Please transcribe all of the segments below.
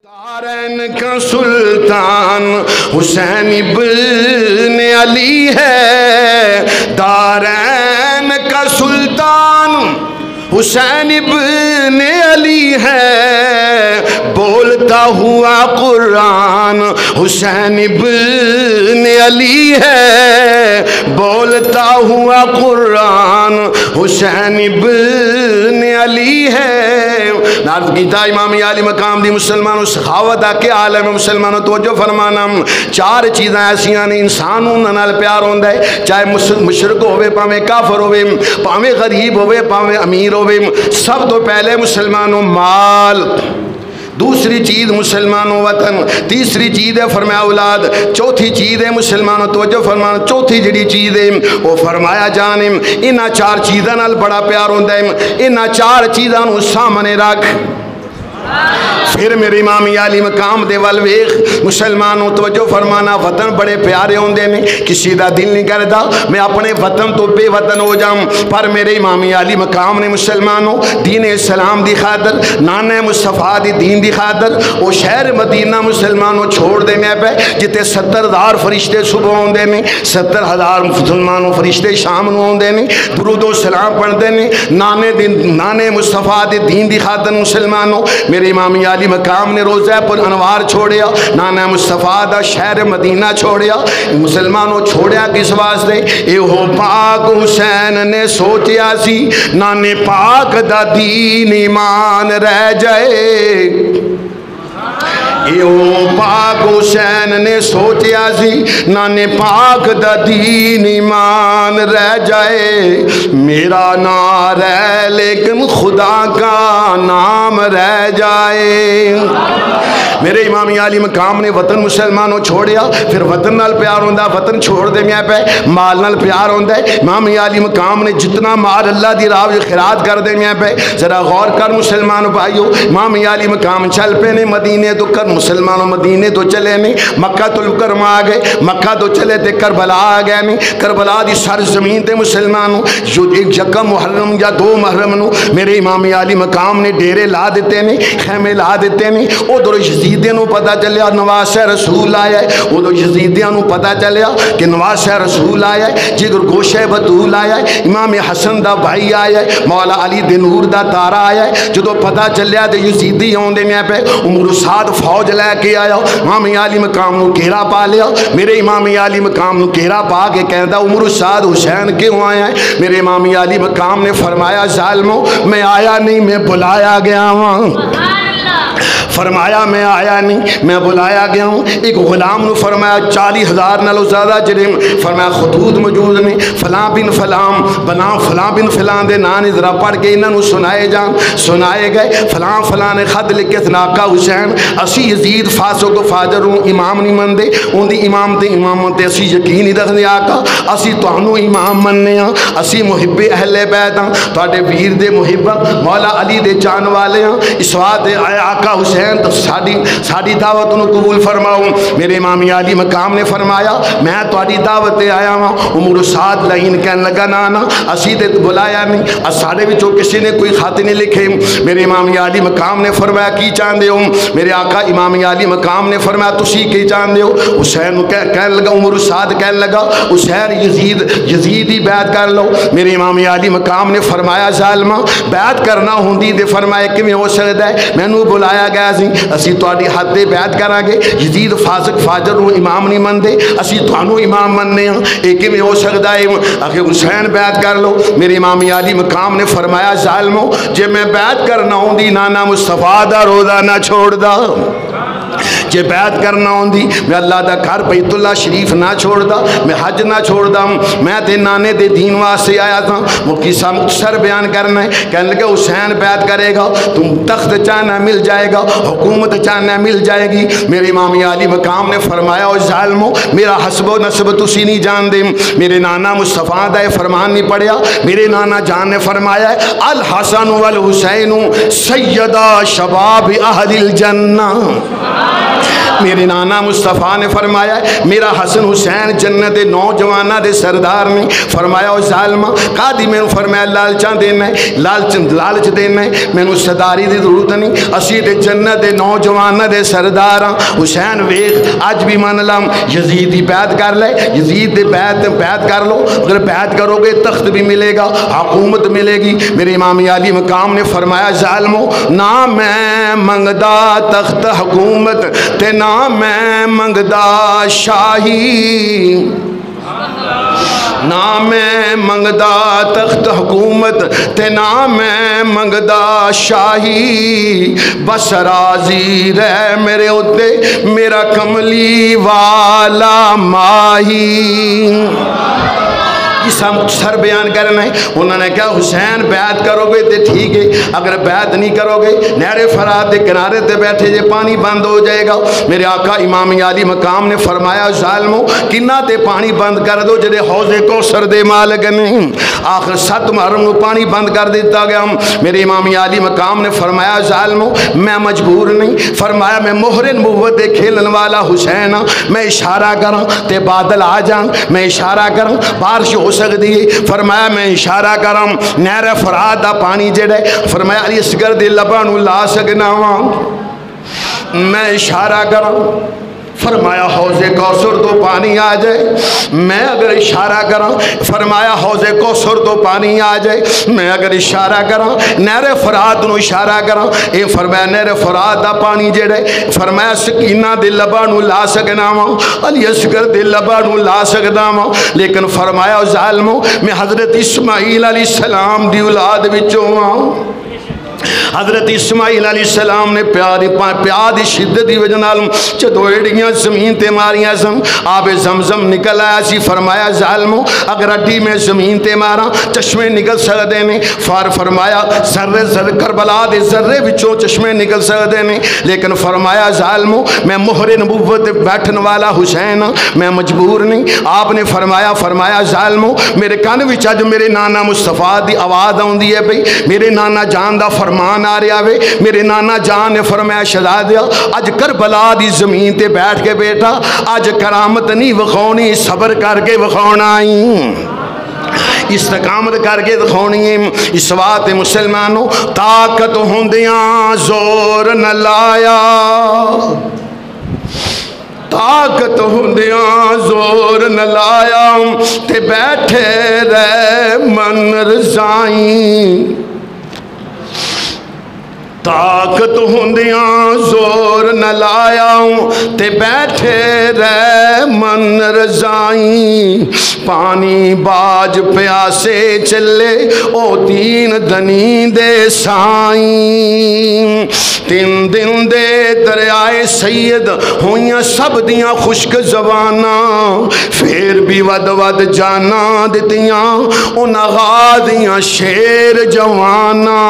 دارین کا سلطان حسین ابن علی ہے، دارین کا سلطان حسین ابن علی ہے، بولتا ہوا قرآن حسین ابن علی ہے، بولتا ہوا قرآن حسین ابن علی ہے۔ نعرض کیتا امام عالی مقام دی مسلمانوں سخاوت کے عالم مسلمانوں توجہ فرمانا، چار چیزیں ایسیاں نے انسان انہاں نال پیار ہوندا ہے، چاہے مشرک ہوئے پاویں کافر ہوئے پاویں غریب ہوئے پاویں امیر ہوئے۔ سب تو پہلے مسلمانوں مال، دوسری چیز مسلمانوں وطن، تیسری چیز ہے فرمایا اولاد، چوتھی چیز ہے مسلمانوں توجہ فرمانا، چوتھی جڑی چیز ہے وہ فرمایا جانے انہاں چار چیزاں نال بڑا پیار ہوندا ہے، انہاں چار چیزاں نو سامنے رکھ۔ پھر میرے امام عالی مقام دے ول ویکھ مسلمانوں توجہ فرمانا، وطن بڑے پیارے ہوندے نے، کسی دا دل نہیں کردا میں اپنے وطن تو بے وطن ہو جاؤں، پر میرے امام عالی مقام نے مسلمانوں دین اسلام دی خاطر، نانے مصطفیٰ دی دین دی خاطر وہ شہر مدینہ مسلمانوں چھوڑ دینے پہ جتے 70,000 فرشتے صبح ہوندے نے، 70,000 مسلمانوں فرشتے شام نو ہوندے نے، درود و سلام پڑھتے نے، نانے مصطفیٰ دی دین دی خاطر مسلمانوں میرے امام عالی مقام نے روزہ پر انوار چھوڑیا، نانا مصطفیٰ دا شہر مدینہ چھوڑیا، مسلمانوں چھوڑیا کس واسطے؟ اے ہو پاک حسین نے سوچیا سی نانے پاک دا دین ایمان رہ جائے، اے ہو پاک حسین نے سوچیا سی نانے پاک دا دین ایمان رہ جائے، میرا نام ہے لیکن خدا کا نام رہ جائے۔ میرے امام عالی مقام نے وطن مسلمانوں چھوڑیا، پھر وطن نال پیار ہوندا، وطن چھوڑ دے میں پہ مال نال پیار ہوندا ہے۔ امام عالی مقام نے جتنا مال اللہ دی راہ وچ خیرات کر دے میں پہ، ذرا غور کر مسلمانوں بھائیو، امام عالی مقام چل پے نے مدینے تو کر مسلمانوں مدینے تو چلے نہیں، مکہ تو کرما آ گئے، مکہ تو چلے تے کربلا آ گئے نہیں، کربلا دی سر زمین تے مسلمانوں جو ایک یکم محرم یا 2 محرم نو میرے امام عالی مقام نے ڈیرے لا دیتے نہیں، خیمے لا دیتے نہیں، ادھر یزیدیاں نو پتہ چلیا نواز رسول آیا ہے، ادھر یزیدیاں نو پتہ چلیا کہ نواز رسول آیا ہے، جگر گوشہ بطول آیا ہے، امام حسن دا بھائی آیا ہے، مولا علی دے نور دا تارا آیا ہے، جدو پتہ چلیا تے یزیدی ہوندے میں پہ عمر سعد فوج لے کے آیا، امام عالی مقام نو گھیرا پا لیا، میرے امام عالی مقام نو گھیرا پا کے کہندا عمر سعد حسین کیوں آیا ہے؟ میرے امام عالی مقام نے فرمایا ظالمو میں آیا نہیں میں بلایا گیا ہوں، فرمایا میں آیا نہیں میں بلایا گیا ہوں۔ ایک غلام نو فرمایا 40,000 نالو زیادہ جرم، فرمایا خطوط موجود نے، فلاں بن فلاں بنا فلاں بن فلاں دے نان ذرا پڑھ کے انہوں سنائے جان، سنائے گئے، فلاں فلاں نے خط لکھے آقا حسین اسی یزید فاسق و فاجر ہوں امام نہیں مندے، ان دی امام تے امامت تے اسی یقین نہیں رکھدے آقا، اسی تانوں امام مننے ہاں، اسی محب اہل بیت ہاں، تواڈے ویر دے محب مولا علی دے جان والے ہاں، اس واسطے آقا حسین تو ساڑی دعوت انہوں قبول فرماؤں۔ میرے امام عالی مقام نے فرمایا میں تواڈی دعوت آیا ہوں، عمر سعد لائن کہنے لگا نانا اسی تے بلایا نہیں، ساڑے وچوں کسی نے کوئی خط نہیں لکھے۔ میرے امام عالی مقام نے فرمایا کی چاہندے ہو؟ میرے آقا امام عالی مقام نے فرمایا تسی کی چاہندے ہو؟ حسین کہنے لگا، عمر سعد کہنے لگا حسین یزید ہی بیعت کر لو۔ میرے امام عالی مقام نے فرمایا ظالمہ بیعت کرنا ہوندی تے فرمایا کیویں ہو سکدا ہے، مینوں بلایا گیا سی اسی تواڈی حد تے بیعت کران گے، یزید فاسق فاجر نو امام نہیں مندے، اسی تانوں امام مننے ہاں، اے کیویں ہو سکدا ہے؟ آخر حسین بیعت کر لو۔ میرے امام عالی مقام نے فرمایا ظالمو جے میں بیعت کرنا ہوندی نانا مصطفیٰ دا روزہ نہ چھوڑ دا، جے بیعت کرنا ہوندی میں اللہ دا گھر بیت اللہ شریف نہ چھوڑ دا، میں حج نہ چھوڑ دا، میں تے نانے دے دین واسطے آیا تھا۔ وہ قصہ مختصر بیان کرنا ہے، کہنے لگے حسین بیعت کرے گا تم تخت چاہنا مل جائے گا، حکومت چاہنا مل جائے گی۔ میرے امام عالی مقام نے فرمایا او ظالمو میرا حسب و نسب تسی نہیں جان دے، میرے نانا مصطفیٰ دا فرمان نہیں پڑھیا، میرے نانا جان نے فرمایا ہے الحسن والحسین سیدہ شباب اہل الجنہ، میرے نانا مصطفیٰ نے فرمایا میرا حسن حسین جنت نوجوانہ دے سردار نے فرمایا او ظالمہ قاضی میں فرمایا لالچاں دینا ہے لالچ دینا ہے میں نے صداری دی ضرورت نہیں اسی دے جنت دے نوجوانہ دے سردار حسین ویخ اج بھی من لام یزید دی بیعت کر لے یزید دی بیعت کر لو اگر بیعت کرو گے تخت بھی ملے گا حکومت ملے گی میرے امام علی مقام نے فرمایا ظالمو نہ میں منگدا تخت حکومت تے نہ میں منگدا شاہی نہ میں منگدا تخت حکومت تے نہ میں منگدا شاہی بس راضی رہ میرے اتے میرا کملی والا ماہی سر بیان کرنا ہے انہوں نے کہا حسین بیعت کرو گے تے ٹھیک ہے اگر بیعت نہیں کرو گے نہر فرات کے کنارے تے بیٹھے جے پانی بند ہو جائے گا میرے آقا امام علی مقام نے فرمایا ظالمو کنہ تے پانی بند کر دو جڑے حوض کوثر دے مالک نہیں آخر 7 محرم کو پانی بند کر دیتا گیا میرے امام علی مقام نے فرمایا ظالمو میں مجبور نہیں فرمایا میں مہر نبوت دے کھیلن والا حسین میں اشارہ کروں تے بادل آ جان میں اشارہ کروں بارش ہو سکتی ہے فرمایا میں اشارہ کروں نہر فرات دا پانی جڑے فرمایا علی اصغر دے لباں نوں لا سکنا وا میں اشارہ کروں فرمایا حوض کوثر تو پانی آ جائے میں اگر اشارہ کراں فرمایا حوض کوثر تو پانی آ جائے میں اگر اشارہ کراں نہر فرات نو اشارہ کراں اے فرمایا نہر فرات دا پانی جڑے فرمایا سکینہ دے لباں نو لا سکنا وا علی اصغر دے لباں نو لا سکدا وا لیکن فرمایا ظالمو میں حضرت اسماعیل علیہ السلام دی اولاد وچوں ہاں حضرت اسماعیل علیہ السلام نے پیار شدت دی وجہ نال جدوں ایڑیاں زمین تے ماریاں سن آب زمزم نکل آیا سی فرمایا ظالمو اگر اڈی میں زمین تے ماراں چشمے نکل سکدے نے فرمایا ذرے کربلا دے ذرے وچوں چشمے نکل سکدے نے لیکن فرمایا ظالمو میں مہر نبوت بیٹھن والا حسین میں مجبور نہیں آپ نے فرمایا ظالمو میرے کان وچ اج میرے نانا مصطفیٰ دی آواز آوندی ہے بھئی میرے نانا جان دا فرمان آ رہا وے میرے نانا جان نے فرمایا شہزادیا اج کربلا دی زمین تے بیٹھ کے بیٹھا اج کرامت نہیں وکھاونی صبر کر کے وکھاونا استقامت کر کے دکھاونی ہے اس واسطے مسلمانوں طاقت ہوندیاں زور نہ لایا طاقت ہوندیاں زور نہ لایا تے بیٹھے رہ من رضائیں طاقت ہوندیاں زور نہ لایا تے بیٹھے رہ من رضائیں پانی باج پیاسے چلے او تین دنی دے سائیں تین دن دے دریائے سید ہوئیاں سب دیاں خشک زباناں پھر بھی ود جانا دیتیاں ان غادیاں شیر جواناں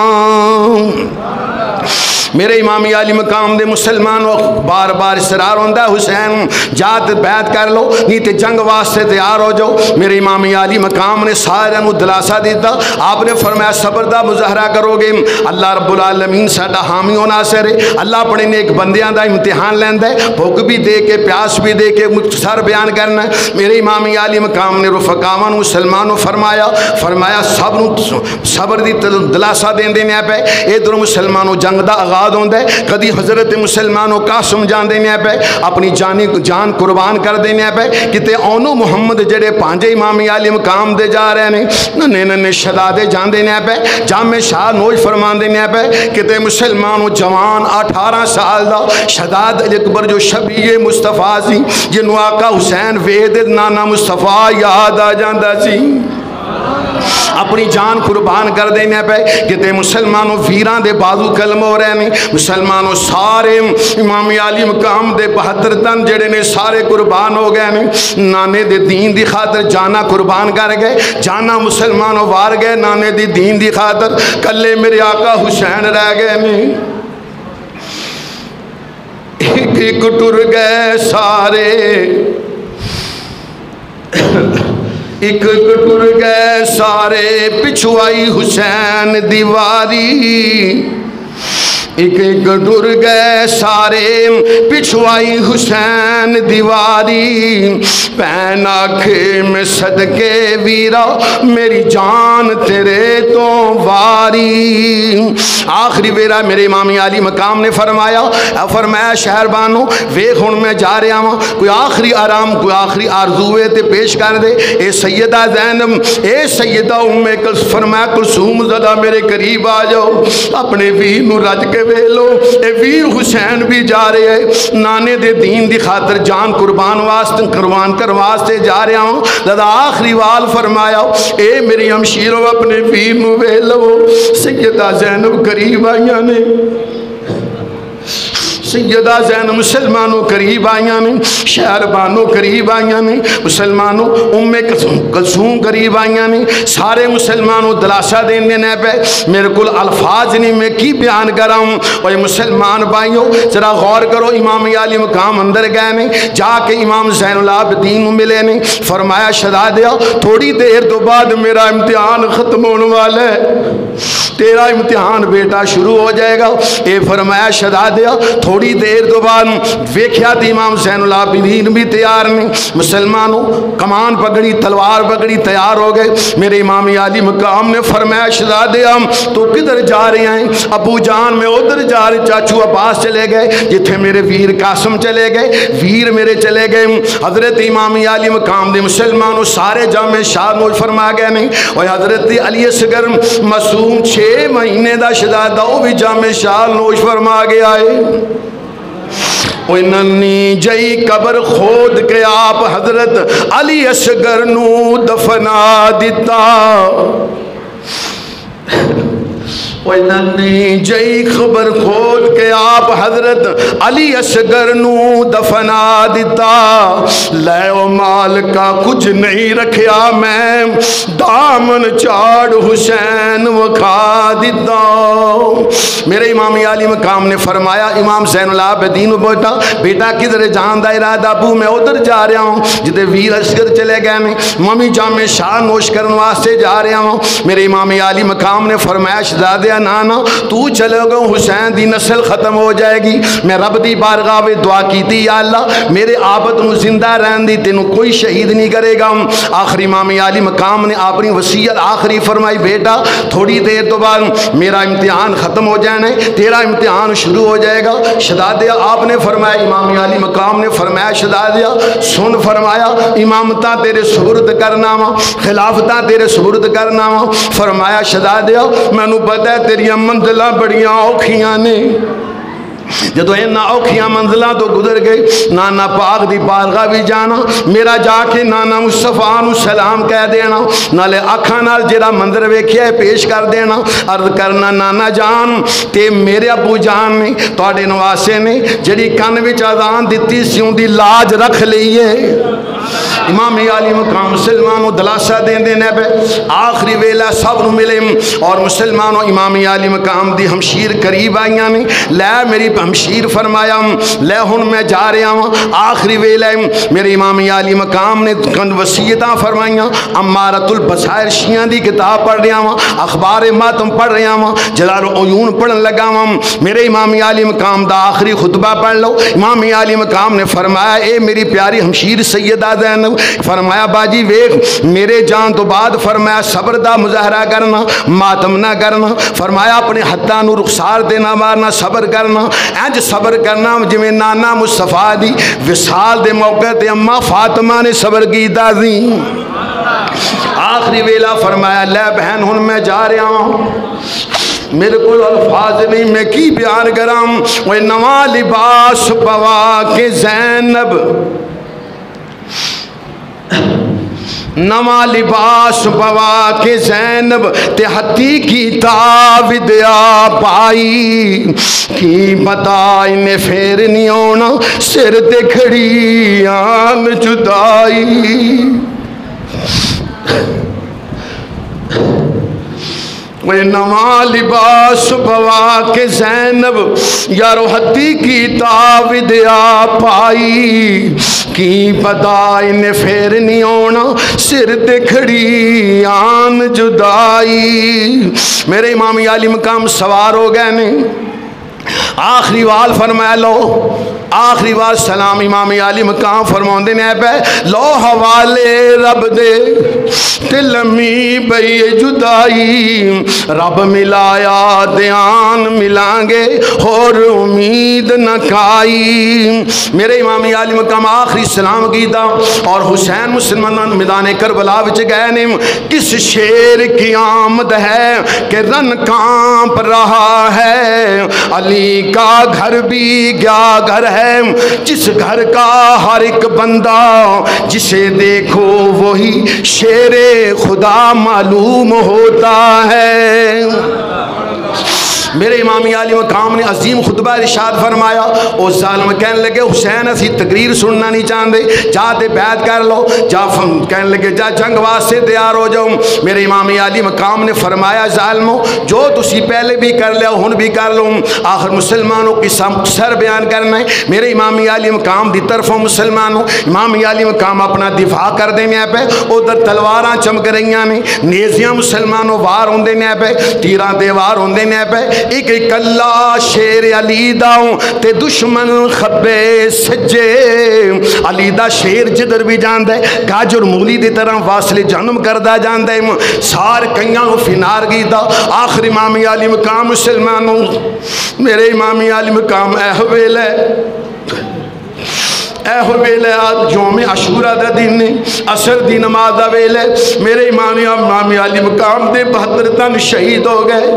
میرے امام علی مقام دے مسلمانوں بار بار اصرار ہوندہ حسین جات بیعت کر لو نہیں تے جنگ واسطے تیار ہو جاؤ میرے امام علی مقام نے سارے نو دلاسا دیتا آپ نے فرمایا صبر دا مظاہرہ کرو گے اللہ رب العالمین ساڈا حامی و ناصر ہے اللہ اپنے نیک بندیاں دا امتحان لیندا ہے بھوک بھی دے کے پیاس بھی دے کے مختصر بیان کرنا ہے میرے امام علی مقام نے رفقاواں مسلمانوں فرمایا سب نو صبر دی دلاسا دین دینے پہ ادھر مسلمانوں جنگ دا آغاز ہوندہ ہے کدی حضرت مسلمانوں قاسم جان دینے پہ اپنی جان قربان کر دینے پہ کتے اونو محمد جڑے پانجے امام علی مقام دے جا رہے ہیں ننے شہدادے جان دینے پہ جامع شاہ نوش فرمان دینے پہ کتے مسلمانوں جوان 18 سال دا شہداد اکبر جو شبیہ مصطفیٰ سی جنہوں آقا حسین وید نانا مصطفیٰ یاد آ جاندہ سی اپنی جان قربان کر دینے پہ کہتے مسلمانوں ویران دے بازو کلم ہو رہے ہیں مسلمانوں سارے امام علی مقام دے 72 تن جڑے نے سارے قربان ہو گئے ہیں نانے دے دین دی خاطر جانا قربان کر گئے جانا مسلمانوں وار گئے نانے دی دین دی خاطر کلے میرے آقا حسین رہ گئے نہیں ایک ٹر گئے سارے ایک ٹر گئے سارے پچھوائی حسین دیواری ایک ایک ڈر گئے سارے پچھوائی حسین دیواری پین آنکھے میں صدقے ویرا میری جان تیرے تو واری. آخری ویرا میرے امام علی مقام نے فرمایا شہر بانو ویخ ہن میں جا رہا ہوں کوئی آخری آرام کوئی آخری آرزوے تے پیش کر دے. اے سیدہ زینب اے سیدہ فرمایا کلثوم زدہ میرے قریب آ جاؤ اپنے ویر نو رج کے ویلو. اے ویر حسین بھی جا رہے ہیں نانے دے دین دی خاطر جان قربان کر واسطے جا رہا ہوں. لذا آخری وال فرمایا اے میری ہمشیرو اپنے ویر نو ویلو. سیدہ زینب قریب آئیاں نے سیدہ زینب مسلمانوں قریب آئیاں نے شہر بانو قریب آئیاں نے مسلمانوں ام کلثوم قریب آئیاں نے سارے مسلمانوں دلاسہ دین دینے پہ میرے کل الفاظ نہیں میں کی بیان کر ہوں. اور مسلمان بھائیوں ذرا غور کرو امام علی مقام اندر گئے نے جا کے امام زین العابدین ملے نے فرمایا شہزادیا تھوڑی دیر تو بعد میرا امتحان ختم ہونے والا ہے تیرا امتحان بیٹا شروع ہو جائے گا. اے فرمایا شہزادیا تھوڑی دیر تو بعد ویکھیا تھی امام زین العابدین بھی تیار نہیں. مسلمانوں کمان پکڑی تلوار پکڑی تیار ہو گئے. میرے امام علی مقام نے فرمایا شہزادیا تو کدھر جا رہے ہیں؟ ابو جان میں ادھر جا رہے چاچو عباس چلے گئے جتھے میرے ویر قاسم چلے گئے ویر میرے چلے گئے. حضرت امام علی مقام دے مسلمانوں سارے جامع شاہ نوش فرما گئے نہیں. اور حضرت علی اصغر معصوم 6 مہینے دا شہزادہ وہ بھی جامع شاہ نوش فرما گیا ہے. ننی جئی قبر کھود کے آپ حضرت علی اصغر نو دفنا دیتا. ننی جئی خبر کھول کے آپ حضرت علی اصغر نو دفنا دیتا. لے و مال کا کچھ نہیں رکھیا میں دامن چاڑ حسین وکھا دیتا. میرے امام علی مقام نے فرمایا امام زین العابدین بیٹا کدھر جان دا ارادہ؟ ابو میں ادھر جا رہا ہوں جدے ویر اصغر چلے گئے میں ممی جامع شاہ نوش کرن واسطے جا رہا ہوں. میرے امام علی مقام نے فرمایا شہزادے نانا تو چلے گا حسین دی نسل ختم ہو جائے گی. میں رب دی بارگاہ میں دعا کی تھی یا اللہ میرے آبد نو زندہ رہن دی تینوں کوئی شہید نہیں کرے گا. آخری امام علی مقام نے اپنی وصیت آخری فرمائی بیٹا تھوڑی دیر تو بعد میرا امتحان ختم ہو جانا ہے تیرا امتحان شروع ہو جائے گا. شہزادیہ آپ نے فرمایا امام علی مقام نے فرمایا شہزادیہ سن فرمایا امامتاں تیرے سپرد کرنا وا خلافتاں تیرے سپرد کرنا وا. فرمایا شہزادیہ مینوں پتہ ہے تیریاں منزلاں بڑیاں اوکھیاں نے جدو اینا اوکھیاں منزلہ تو گزر گئے نانا پاک دی بارگاہ بھی جانا میرا جا کے نانا مصطفیٰ نو سلام کہہ دینا نالے آکھاں نال جیڑا مندر ویکھیا ہے پیش کر دینا عرض کرنا نانا جان تے میرے ابو جان نے تواڈے نواسے نے جڑی کن وچ اذان دتی سی دی لاج رکھ لئیے. امام علی مقام مسلمانوں دلاسہ دین دینے پہ آخری ویلہ سب نو ملے اور مسلمانوں امام علی مقام دی ہمشیر قریب آئیاں نے لے میری ہمشیر فرمایا لے ہن میں جا رہا ہوں آخری ویلہ میرے امام علی مقام نے وصیتاں فرمائیاں امارت البصائر شیعہ دی کتاب پڑھ رہا ہوں اخبار ماتم پڑھ رہا ہوں جلال عیون پڑھن لگا ہوں. میرے امام علی مقام دا آخری خطبہ پڑھ لو. امام علی مقام نے فرمایا اے میری پیاری ہمشیر سیدہ زینب فرمایا باجی ویخ میرے جان تو بعد فرمایا صبر دا مظاہرہ کرنا ماتم نہ کرنا. فرمایا اپنے حتیٰ نو رخسار دینا مارنا صبر کرنا انج صبر کرنا جویں نانا مصطفیٰ دی وصال دے موقع تے اماں فاطمہ نے صبر کیتا سی. آخری ویلہ فرمایا لے بہن ہن میں جا رہا ہوں میرے کو الفاظ نہیں میں کی بیان کرام وہ نواں لباس پوا کے زینب نواں لباس پوا کے زینب تے ہتھی کی تاودیا پائی کی بتا انہیں پھر نہیں ہونا سر تے کھڑی آن جدائی. وہ نواں لباس پوا کے زینب یارو ہتھی کی تاودیا پائی کی پتا انہیں پھر نہیں ہونا سر تے کھڑی آن جدائی. میرے امام علی مقام سوار ہو گئے نے آخری وال فرمایا لو آخری وال سلام امام علی مقام فرماؤں دے پہ لو حوالے رب دے تلمی بئی جدائی رب ملایا دیان ملانگے اور امید نہ کھائی. میرے امام علی مقام آخری سلام کیتا اور حسین مسلمان میدان کربلا وچ گئے نے. کس شیر کی آمد ہے کہ رن کانپ رہا ہے, علی کا گھر بھی کیا گھر ہے جس گھر کا ہر ایک بندہ جسے دیکھو وہی شیر خدا معلوم ہوتا ہے. میرے امام علی مقام نے عظیم خطبہ ارشاد فرمایا. او ظالم کہنے لگے حسین اسی تقریر سننا نہیں چاہتے, جاتے بیعت کر لو, جا کہنے لگے جا جنگ واسطے تیار ہو جاؤ. میرے امام علی مقام نے فرمایا ظالمو جو تسی پہلے بھی کر لیا ہن بھی کر لو. آخر مسلمانوں کی سر بیان کرنا ہے. میرے امام علی مقام دی طرفوں مسلمانوں امام علی مقام اپنا دفاع کر دینے پہ, ادھر تلواراں چمک رہیاں نے, نیزیاں مسلمانوں وار ہوں دینے پہ, تیراں دیوار ہوں دینے پہ. ایک ایک اللہ شیر علی داؤں تے دشمن خبے سجے. علی دا شیر جدر بھی جاندہ ہے گاجر مولی دی طرح واصل جہنم کردہ جاندہ ہے. سار کئیاں فنار گی دا. آخر امام علی مقام مسلمانوں میرے امام علی مقام احویل ہے ویلے آج یوم عاشورہ دا دن نے عصر دی نماز دا ویلے. میرے امام علی مقام دے 72 تن شہید ہو گئے.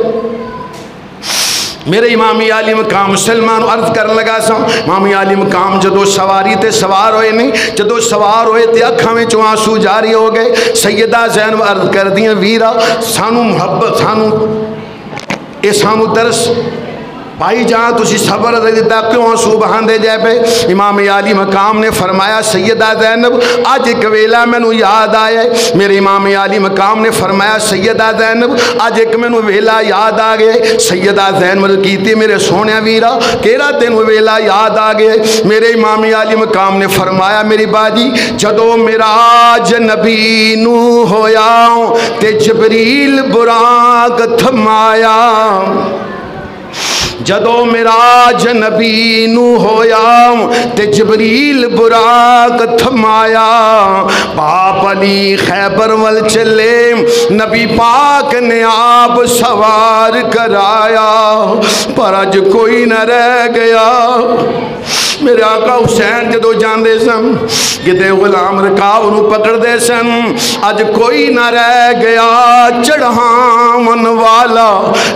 میرے امام علی مقام مسلمان عرض کرنے لگا سا امام علی مقام جدو سواری تے سوار ہوئے نہیں, جدو سوار ہوئے تے اکھاں میں آنسو جاری ہو گئے. سیدہ زینب عرض کر دیا ویرا سانو محبت سانو درس بھائی جہاں تسی صبر دے دیتا کیوں آنسو بہان دے جائے پہ. امام علی مقام نے فرمایا سیدہ زینب آج ایک ویلا میں نو یاد آیا ہے. میرے امام علی مقام نے فرمایا سیدہ زینب آج ایک میں نو ویلا یاد آگئے. سیدہ زینب کیتی میرے سونے ویرا کیرا دن ویلا یاد آگئے. میرے امام علی مقام نے فرمایا میری باجی جدو معراج نبی نو ہویا تے جبریل براق تھمایا. جدو معراج نبی نو ہویا تے جبریل براق تھمایا. باپ علی خیبر ول چلے نبی پاک نے آپ سوار کرایا پر اج کوئی نہ رہ گیا. میرے آقا حسین جدو جاندے سن کدے غلام رکاو نو پکڑ دے سن, اج کوئی نہ رہ گیا چڑھاون والا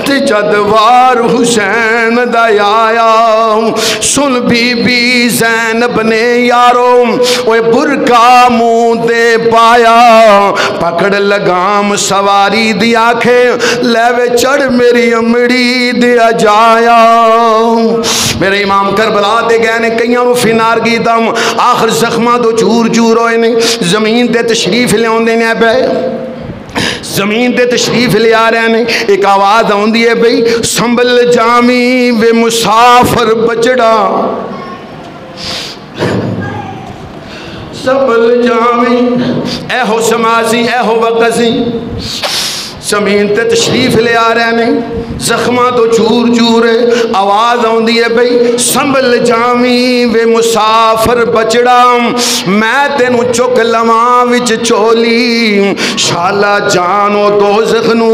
تے جد وار حسین دا آیا. سن بی بی زینب نے یارو اوے برکا منہ دے پایا, پکڑ لگام سواری دی آنکھیں لیوے چڑھ میری امڑی دیا جایا. میرے امام کربلا دے گئے نے کئیاں نو فنار کی دم. آخر زخمہ دو چور چور ہوئے نے زمین تے تشریف لے آن دینے پہ زمین تے تشریف لے آ رہے ہیں. ایک آواز آن دیئے بھئی سنبھل جامی وے مسافر بچڑا سنبھل جامی اے ہو سمازی اے ہو وقزی. زمین تے تشریف لے آ رہے ہیں زخمہ تو چور چور آواز آن دیئے بھئی سنبھل جامی وے مسافر بچڑا میں تینو چک لواں وچ چولی شالا جانو دوزخ نو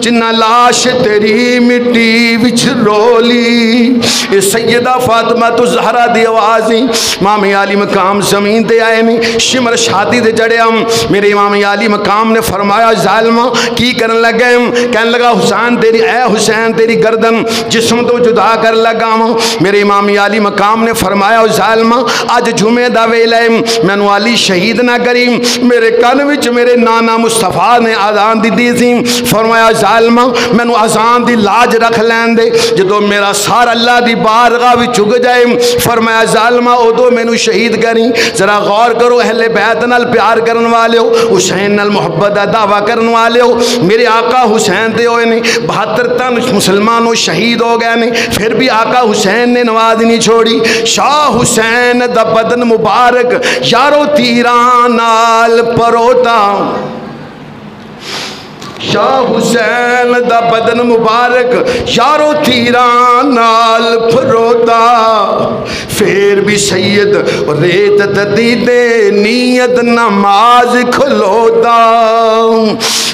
جنہ لاش تیری مٹی وچ رولی. سیدہ فاطمہ تو زہرہ دی آوازیں امام علی مقام زمین دے آئے نہیں شمر شادی دے جڑے ہم. میرے امام علی مقام نے فرمایا ظالمہ کی کرن لگے کہنے لگا حسین تیری اے حسین تیری گردن جسم تو جدا کر لگا. میرے امام علی مقام نے فرمایا ظالمہ آج جمعہ دا ویلہ میں نو علی شہید نہ کری. میرے کن وچ میرے نانا مصطفیٰ نے آزان دی سی فرمایا ظالمہ میں نو آزان دی لاج رکھ لین دے جدو میرا سار اللہ دی بارگاہ وچ چگ جائے. فرمایا ظالمہ او دو میں نو شہید کری. ذرا غور کرو اہل بیت نال پیار کرن والے ہو حسین نال محبت دا دعویٰ کرن والے ہو. میرے آقا حسین دے ہوئے نے 72 تن مسلمانوں شہید ہو گئے نے پھر بھی آقا حسین نے نواز نہیں چھوڑی. شاہ حسین دا بدن مبارک یارو تیران نال پروتا شاہ حسین دا بدن مبارک یارو تیران نال پھروتا، پھر بھی سید ریت تدید نیت نماز کھلوتا۔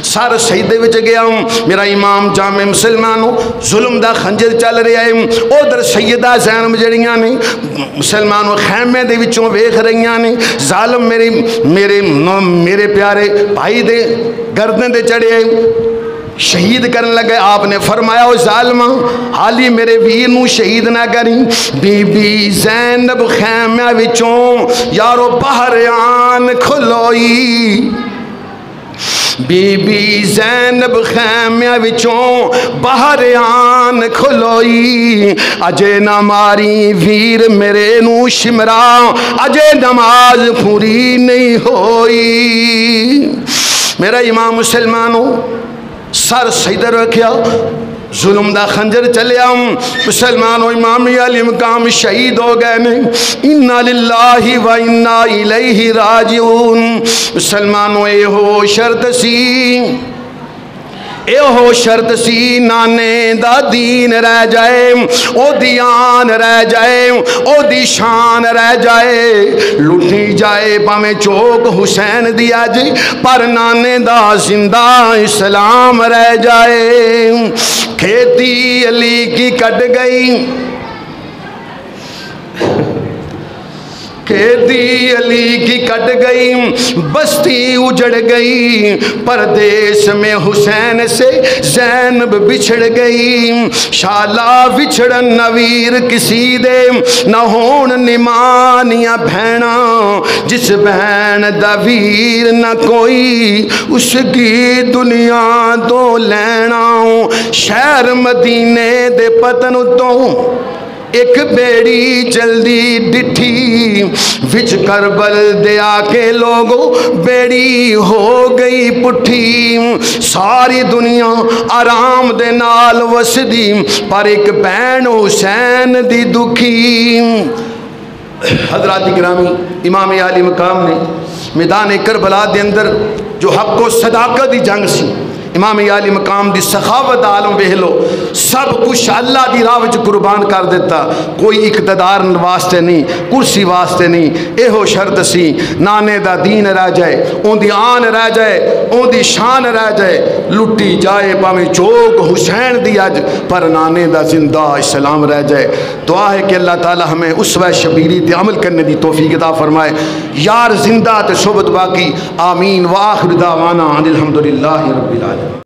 سر سجدے وچ گیا، میرا امام جامع مسلمانوں ظلم دا خنجر چل رہا ہے، ادھر سیدہ زینب جڑیاں نے مسلمانوں خیمے دے وچوں ویکھ رہیاں نے، ظالم میرے پیارے بھائی دے گردن دے چڑھے شہید کرن لگے۔ آپ نے فرمایا او ظالمہ حالی میرے ویر نو شہید نہ کریں۔ بی بی زینب خیمے وچوں یارو باہر آن کھلوئی، بی بی زینب خیمے وچوں باہر آن کھلوئی، اجے نہ ماری ویر میرے نو شمرا، اجے نماز پوری نہیں ہوئی۔ میرا امام مسلمانوں سر سجدے رکھیا، ظلم دا خنجر چلیا، مسلمانوں امام علی مقام شہید ہو گئے نے، انا للہ و انا الیہ راجعون۔ مسلمانوں اے ہو شرط سی نانے دا دین رہ جائے، او دی آن رہ جائے، او دی شان رہ جائے، لٹھی جائے پامیں چوک حسین دی اج، پر نانے دا زندہ اسلام رہ جائے۔ کھیتی علی کی کٹ گئی، کھیتی علی کی کٹ گئی، بستی اجڑ گئی، پردیس میں حسین سے زینب بچھڑ گئی، شالا بچھڑن نویر کسی دے، نہ ہون نمانیاں بہنا، جس بہن دا ویر نہ کوئی، اس کی دنیا تو لینا۔ شہر مدینے دے پتن تو ایک بیڑی جلدی ڈٹھی، وچ کربل دے آکے لوگوں بیڑی ہو گئی پٹھی، ساری دنیا آرام دے نال وسدی، پر ایک بہن حسین دی دکھی۔ حضرات گرامی، امام عالی مقام نے میدان کربلا دے اندر جو حق و صداقت دی جنگ سی، امام عالی مقام دی سخاوت عالم بہلو سب کچھ اللہ دی راہ وچ قربان کر دیتا، کوئی اقتدار واسطے نہیں، کرسی واسطے نہیں، اے ہو شرط سی نانے دا دین رہ جائے، اون دی آن رہ جائے، اون دی شان رہ جائے، لٹی جائے پاویں چوک حسین دی اج، پر نانے دا زندہ اسلام رہ جائے۔ دعا ہے کہ اللہ تعالی ہمیں اسوہ شبیری تے عمل کرنے دی توفیق عطا فرمائے، یار زندہ تے صحبت باقی، آمین۔ وآخر دعوانا الحمدللہ رب العالمین۔